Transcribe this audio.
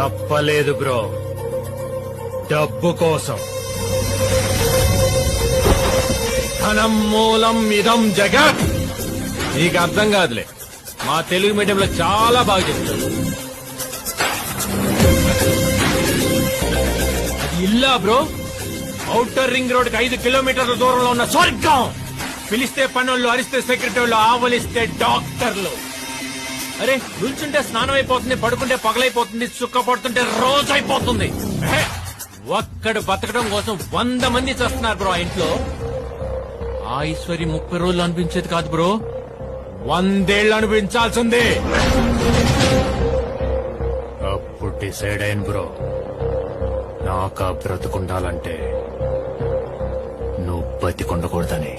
తప్పలేదు బ్రో, డబ్బు కోసం. ధనం మూలం ఇదం జగత్. నీకు అర్థం కాదులే, మా తెలుగు మీడియంలో చాలా బాగా చెప్తారు. అది ఇల్లా బ్రో? ఔటర్ రింగ్ రోడ్ కి 5 కిలోమీటర్ల దూరంలో ఉన్న స్వర్గం. పిలిస్తే పనులు, అరిస్తే సెక్రటరీలు, ఆవలిస్తే డాక్టర్లు. అరే నిల్చుంటే స్నానం అయిపోతుంది, పడుకుంటే పగలైపోతుంది, చుక్క పడుతుంటే రోజు అయిపోతుంది. ఒక్కడు బతకడం కోసం 100 మంది చేస్తున్నారు బ్రో ఆ ఇంట్లో. ఆ ఈశ్వరి 30 రోజులు అనిపించేది కాదు బ్రో, 100 ఏళ్ళు అనిపించాల్సిందే. అప్పుడు డిసైడ్ అయ్యాను బ్రో, నాకా బ్రతుకుండాలంటే నువ్వు బతికుండకూడదని.